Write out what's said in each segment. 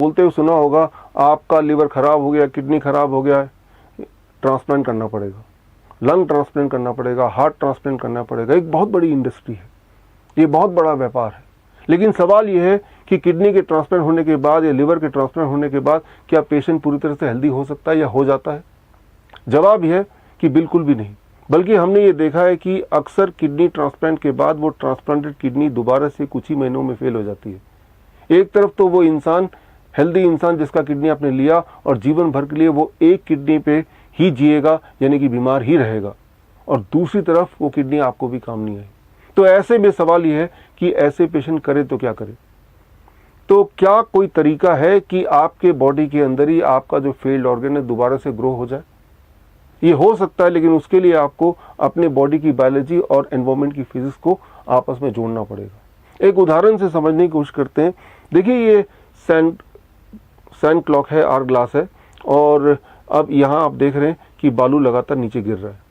बोलते हुए सुना होगा, आपका लिवर खराब हो गया, किडनी खराब हो गया है, ट्रांसप्लांट करना पड़ेगा, लंग ट्रांसप्लांट करना पड़ेगा, हार्ट ट्रांसप्लांट करना पड़ेगा। एक बहुत बड़ी इंडस्ट्री है, ये बहुत बड़ा व्यापार है। लेकिन सवाल ये है कि किडनी के ट्रांसप्लांट होने के बाद या लिवर के ट्रांसप्लांट होने के बाद क्या पेशेंट पूरी तरह से हेल्दी हो सकता है या हो जाता है? जवाब यह है कि बिल्कुल भी नहीं। बल्कि हमने ये देखा है कि अक्सर किडनी ट्रांसप्लांट के बाद वो ट्रांसप्लांटेड किडनी दोबारा से कुछ ही महीनों में फेल हो जाती है। एक तरफ तो वो इंसान, हेल्दी इंसान जिसका किडनी आपने लिया और जीवन भर के लिए वो एक किडनी पे ही जिएगा, यानी कि बीमार ही रहेगा, और दूसरी तरफ वो किडनी आपको भी काम नहीं आई। तो ऐसे में सवाल ये है कि ऐसे पेशेंट करे तो क्या करे? तो क्या कोई तरीका है कि आपके बॉडी के अंदर ही आपका जो फेल्ड ऑर्गन है दोबारा से ग्रो हो जाए? ये हो सकता है, लेकिन उसके लिए आपको अपने बॉडी की बायोलॉजी और एनवायरनमेंट की फिजिक्स को आपस में जोड़ना पड़ेगा। एक उदाहरण से समझने की कोशिश करते हैं। देखिए, ये सैंड क्लॉक है, आर ग्लास है, और अब यहाँ आप देख रहे हैं कि बालू लगातार नीचे गिर रहा है।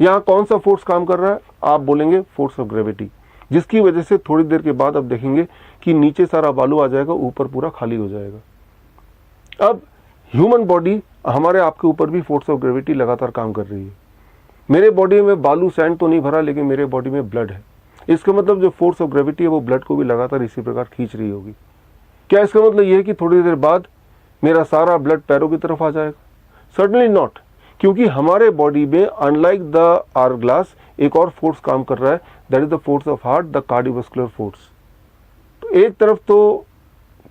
यहाँ कौन सा फोर्स काम कर रहा है? आप बोलेंगे फोर्स ऑफ ग्रेविटी, जिसकी वजह से थोड़ी देर के बाद आप देखेंगे कि नीचे सारा बालू आ जाएगा, ऊपर पूरा खाली हो जाएगा। अब ह्यूमन बॉडी, हमारे आपके ऊपर भी फोर्स ऑफ ग्रेविटी लगातार काम कर रही है। मेरे बॉडी में बालू सैंड तो नहीं भरा, लेकिन मेरे बॉडी में ब्लड है। इसका मतलब जो फोर्स ऑफ ग्रेविटी है वो ब्लड को भी लगातार इसी प्रकार खींच रही होगी। क्या इसका मतलब ये है कि थोड़ी देर बाद मेरा सारा ब्लड पैरों की तरफ आ जाएगा? सर्टनली नॉट, क्योंकि हमारे बॉडी में अनलाइक द आवर ग्लास एक और फोर्स काम कर रहा है, that is the force of heart, the cardiovascular force. तो एक तरफ तो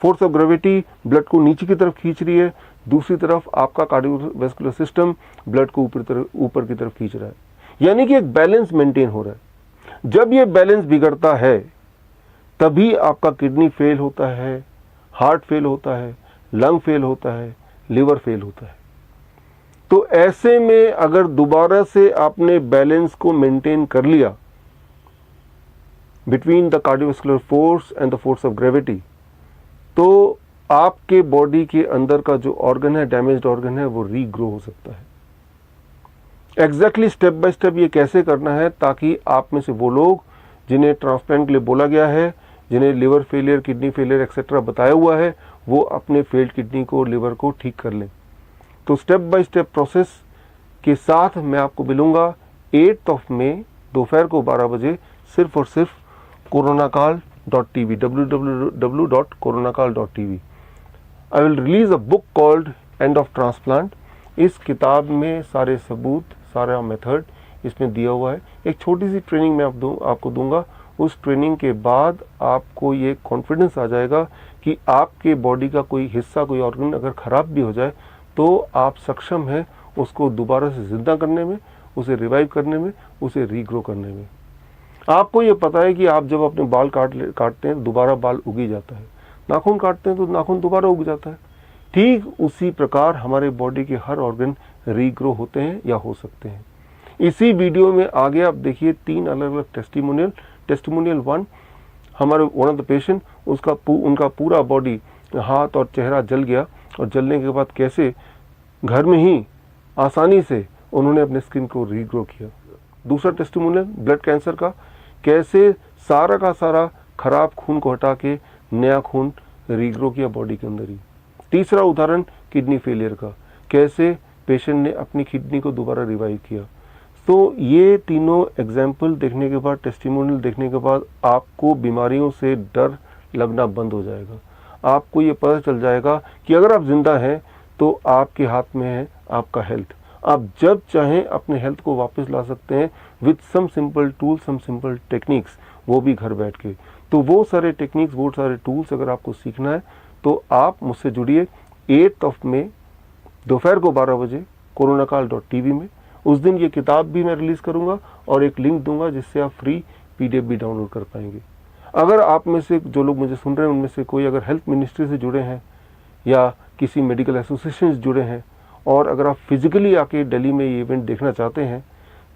फोर्स ऑफ ग्रेविटी ब्लड को नीचे की तरफ खींच रही है, दूसरी तरफ आपका कार्डियोवास्कुलर सिस्टम ब्लड को ऊपर की तरफ खींच रहा है, यानी कि एक बैलेंस मेंटेन हो रहा है। जब ये बैलेंस बिगड़ता है तभी आपका किडनी फेल होता है, हार्ट फेल होता है, लंग फेल होता है, लिवर फेल होता है। तो ऐसे में अगर दोबारा से आपने बैलेंस को मेंटेन कर लिया between the cardiovascular force and the force of gravity, तो आपके बॉडी के अंदर का जो ऑर्गन है, डैमेज्ड ऑर्गन है, वो रीग्रो हो सकता है। एग्जैक्टली स्टेप बाय स्टेप ये कैसे करना है, ताकि आप में से वो लोग जिन्हें ट्रांसप्लांट के लिए बोला गया है, जिन्हें liver failure, kidney failure etcetera बताया हुआ है, वो अपने फेल्ड किडनी को, लिवर को ठीक कर लें। तो स्टेप बाय स्टेप प्रोसेस के साथ मैं आपको मिलूंगा 8 मई दोपहर को 12 बजे, सिर्फ और सिर्फ coronakaal.tv, www.coronakaal.tv। I will release a book called end of transplant. इस किताब में सारे सबूत, सारा मेथड इसमें दिया हुआ है। एक छोटी सी ट्रेनिंग मैं आपको दूंगा। उस ट्रेनिंग के बाद आपको ये कॉन्फिडेंस आ जाएगा कि आपके बॉडी का कोई हिस्सा, कोई ऑर्गन अगर खराब भी हो जाए तो आप सक्षम हैं उसको दोबारा से जिंदा करने में, उसे रिवाइव करने में, उसे रीग्रो करने में। आपको ये पता है कि आप जब अपने बाल काटते हैं दोबारा बाल उग ही जाता है, नाखून काटते हैं तो नाखून दोबारा उग जाता है। ठीक उसी प्रकार हमारे बॉडी के हर ऑर्गन रीग्रो होते हैं या हो सकते हैं। इसी वीडियो में आगे आप देखिए 3 अलग अलग टेस्टिमोनियल। टेस्टिमोनियल 1, हमारे वन ऑफ द पेशेंट, उनका पूरा बॉडी, हाथ और चेहरा जल गया, और जलने के बाद कैसे घर में ही आसानी से उन्होंने अपने स्किन को रीग्रो किया। दूसरा टेस्टिमोनियल ब्लड कैंसर का, कैसे सारा का सारा खराब खून को हटा के नया खून रीग्रो किया बॉडी के अंदर ही। तीसरा उदाहरण किडनी फेलियर का, कैसे पेशेंट ने अपनी किडनी को दोबारा रिवाइव किया। तो ये तीनों एग्जाम्पल देखने के बाद, टेस्टिमोनियल देखने के बाद आपको बीमारियों से डर लगना बंद हो जाएगा। आपको ये पता चल जाएगा कि अगर आप जिंदा हैं तो आपके हाथ में है आपका हेल्थ। आप जब चाहें अपने हेल्थ को वापस ला सकते हैं with some simple tools, some simple techniques, वो भी घर बैठ के। तो वो सारे टेक्निक्स, वो सारे टूल्स अगर आपको सीखना है तो आप मुझसे जुड़िए 8 मई दोपहर को 12 बजे coronakaal.tv में। उस दिन ये किताब भी मैं रिलीज़ करूँगा और एक लिंक दूंगा जिससे आप फ्री PDF भी डाउनलोड कर पाएंगे। अगर आप में से जो लोग मुझे सुन रहे हैं उनमें से कोई अगर हेल्थ मिनिस्ट्री से जुड़े हैं या किसी मेडिकल एसोसिएशन से जुड़े हैं, और अगर आप फिजिकली आके दिल्ली में ये इवेंट देखना चाहते हैं,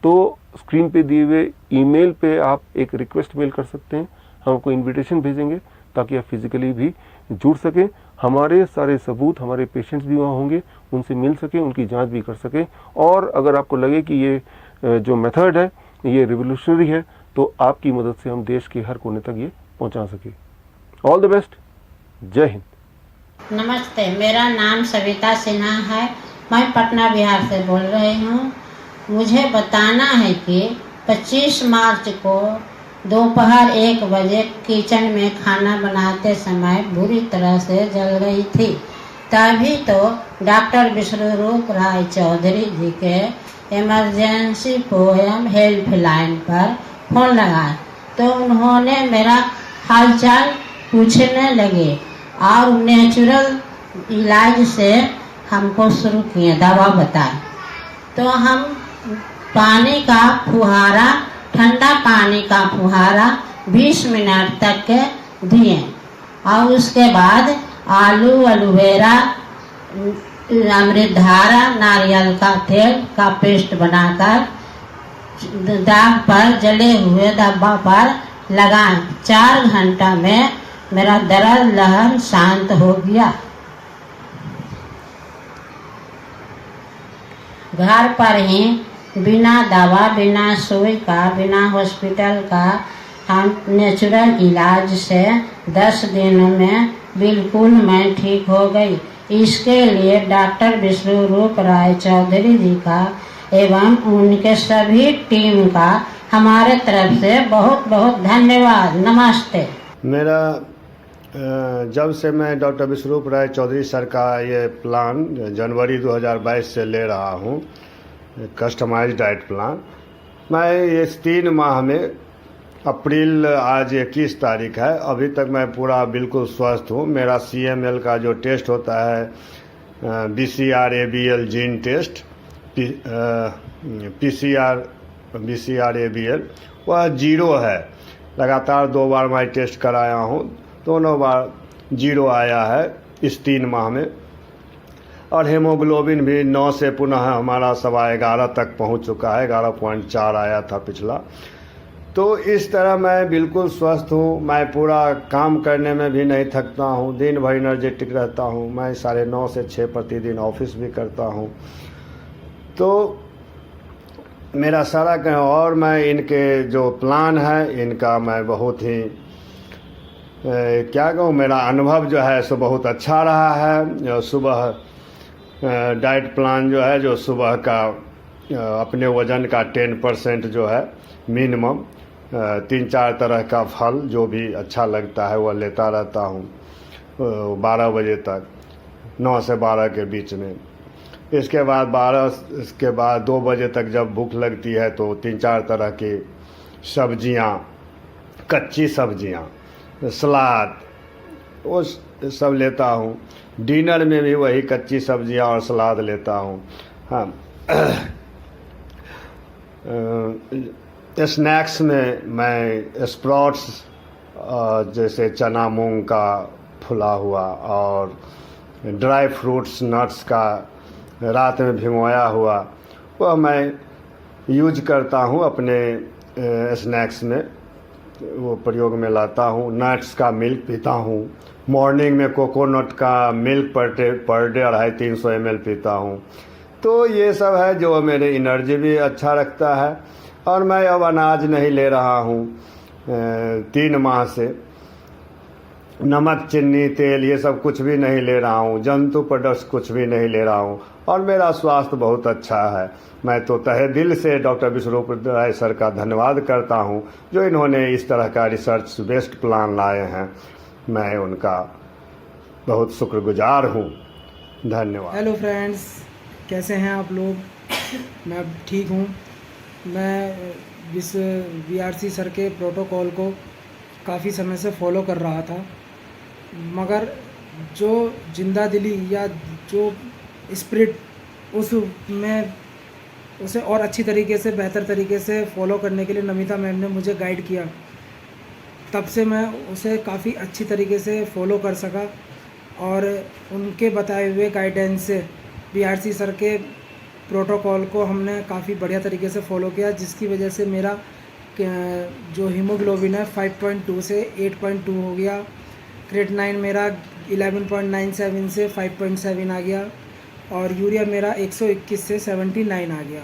तो स्क्रीन पे दिए हुए ईमेल पे आप एक रिक्वेस्ट मेल कर सकते हैं। हम आपको इन्विटेशन भेजेंगे ताकि आप फिजिकली भी जुड़ सकें। हमारे सारे सबूत, हमारे पेशेंट्स भी वहाँ होंगे, उनसे मिल सकें, उनकी जांच भी कर सकें। और अगर आपको लगे कि ये जो मेथड है ये रिवोल्यूशनरी है, तो आपकी मदद से हम देश के हर कोने तक ये पहुँचा सकें। All the best. जय हिंद। नमस्ते, मेरा नाम सविता सिन्हा है। मैं पटना बिहार से बोल रही हूँ। मुझे बताना है कि 25 मार्च को दोपहर 1 बजे किचन में खाना बनाते समय बुरी तरह से जल गई थी। तभी तो डॉक्टर विश्वरूप राय चौधरी जी के इमरजेंसी पोएम हेल्पलाइन पर फोन लगाया तो उन्होंने मेरा हालचाल पूछने लगे और नेचुरल इलाज से हमको शुरू किए, दवा बताए। तो हम पानी का फुहारा, ठंडा पानी का फुहारा 20 मिनट तक के दिए और उसके बाद आलू एलोवेरा, अमृतधारा, नारियल का तेल का पेस्ट बनाकर दाग पर, जले हुए धब्बा पर लगाएं। 4 घंटा में मेरा दर्द लहर शांत हो गया। घर पर ही बिना दवा, बिना सुई का, बिना हॉस्पिटल का हम नेचुरल इलाज से 10 दिनों में बिल्कुल मैं ठीक हो गई। इसके लिए डॉक्टर विश्वरूप राय चौधरी जी का एवं उनके सभी टीम का हमारे तरफ से बहुत बहुत धन्यवाद। नमस्ते। मेरा जब से मैं डॉक्टर विश्वरूप राय चौधरी सर का ये प्लान जनवरी 2022 से ले रहा हूँ, कस्टमाइज्ड डाइट प्लान, मैं इस 3 माह में, अप्रैल आज 21 तारीख है, अभी तक मैं पूरा बिल्कुल स्वस्थ हूँ। मेरा CML का जो टेस्ट होता है, BCR-ABL जीन टेस्ट, BCR-ABL, वह 0 है। लगातार 2 बार मैं टेस्ट कराया हूँ, दोनों बार 0 आया है इस 3 माह में। और हेमोग्लोबिन भी 9 से पुनः हमारा 11.25 तक पहुँच चुका है, 11.4 आया था पिछला। तो इस तरह मैं बिल्कुल स्वस्थ हूँ। मैं पूरा काम करने में भी नहीं थकता हूँ, दिन भर एनर्जेटिक रहता हूँ। मैं 9:30 से 6 प्रतिदिन ऑफिस भी करता हूँ। तो मेरा सारा और मैं इनके जो प्लान है इनका मैं बहुत ही क्या कहूँ, मेरा अनुभव जो है सो बहुत अच्छा रहा है। सुबह डाइट प्लान जो है, जो सुबह का अपने वज़न का 10% जो है मिनिमम, 3-4 तरह का फल जो भी अच्छा लगता है वह लेता रहता हूँ 12 बजे तक, 9 से 12 के बीच में। इसके बाद 2 बजे तक जब भूख लगती है तो 3-4 तरह की सब्जियाँ, कच्ची सब्जियाँ, सलाद, वो सब लेता हूँ। डिनर में भी वही कच्ची सब्जियाँ और सलाद लेता हूँ। हाँ, स्नैक्स में मैं स्प्राउट्स जैसे चना मूंग का फुला हुआ और ड्राई फ्रूट्स, नट्स का रात में भिगोया हुआ, वह मैं यूज करता हूँ अपने स्नैक्स में, वो प्रयोग में लाता हूँ। नट्स का मिल्क पीता हूँ। मॉर्निंग में कोकोनट का मिल्क पर डे 250-300 ml पीता हूँ। तो ये सब है जो मेरे एनर्जी भी अच्छा रखता है। और मैं अब अनाज नहीं ले रहा हूँ 3 माह से, नमक, चीनी, तेल ये सब कुछ भी नहीं ले रहा हूँ, जंतु प्रोडक्ट्स कुछ भी नहीं ले रहा हूँ और मेरा स्वास्थ्य बहुत अच्छा है। मैं तो तहे दिल से डॉक्टर विश्वरूप राय सर का धन्यवाद करता हूँ जो इन्होंने इस तरह का रिसर्च बेस्ड प्लान लाए हैं। मैं उनका बहुत शुक्रगुजार हूँ। धन्यवाद। हेलो फ्रेंड्स, कैसे हैं आप लोग? मैं ठीक हूँ। मैं इस BRC सर के प्रोटोकॉल को काफ़ी समय से फॉलो कर रहा था, मगर जो जिंदा दिली या जो स्पिरिट उसमें उसे और अच्छी तरीके से, बेहतर तरीके से फॉलो करने के लिए नमिता मैम ने मुझे गाइड किया। तब से मैं उसे काफ़ी अच्छी तरीके से फॉलो कर सका और उनके बताए हुए गाइडेंस से BRC सर के प्रोटोकॉल को हमने काफ़ी बढ़िया तरीके से फॉलो किया, जिसकी वजह से मेरा जो हीमोग्लोबिन है 5.2 से 8.2 हो गया। क्रेटिनाइन मेरा 11.97 से 5.7 आ गया और यूरिया मेरा 121 से 79 आ गया।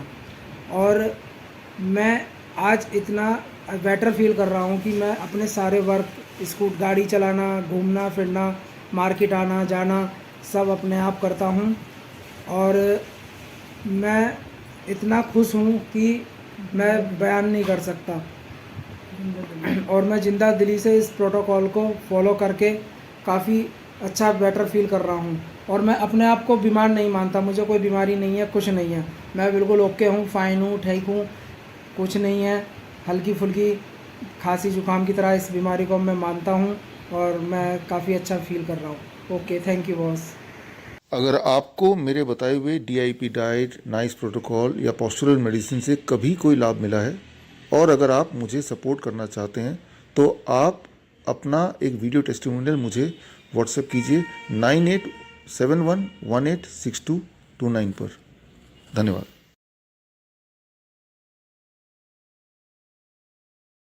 और मैं आज इतना बेटर फील कर रहा हूँ कि मैं अपने सारे वर्क, गाड़ी चलाना, घूमना फिरना, मार्केट आना जाना सब अपने आप करता हूँ। और मैं इतना खुश हूँ कि मैं बयान नहीं कर सकता। और मैं ज़िंदा दिली से इस प्रोटोकॉल को फॉलो करके काफ़ी अच्छा बेटर फील कर रहा हूँ। और मैं अपने आप को बीमार नहीं मानता, मुझे कोई बीमारी नहीं है, कुछ नहीं है, मैं बिल्कुल ओके हूँ, फाइन हूँ, ठीक हूँ, कुछ नहीं है। हल्की फुल्की खांसी जुकाम की तरह इस बीमारी को मैं मानता हूँ और मैं काफ़ी अच्छा फील कर रहा हूँ। Okay, thank you boss. अगर आपको मेरे बताए हुए DIP डाइट, नाइस प्रोटोकॉल या पोस्चरल मेडिसिन से कभी कोई लाभ मिला है और अगर आप मुझे सपोर्ट करना चाहते हैं तो आप अपना एक वीडियो टेस्टिमोनियल मुझे व्हाट्सएप कीजिए 9871186229 पर। धन्यवाद।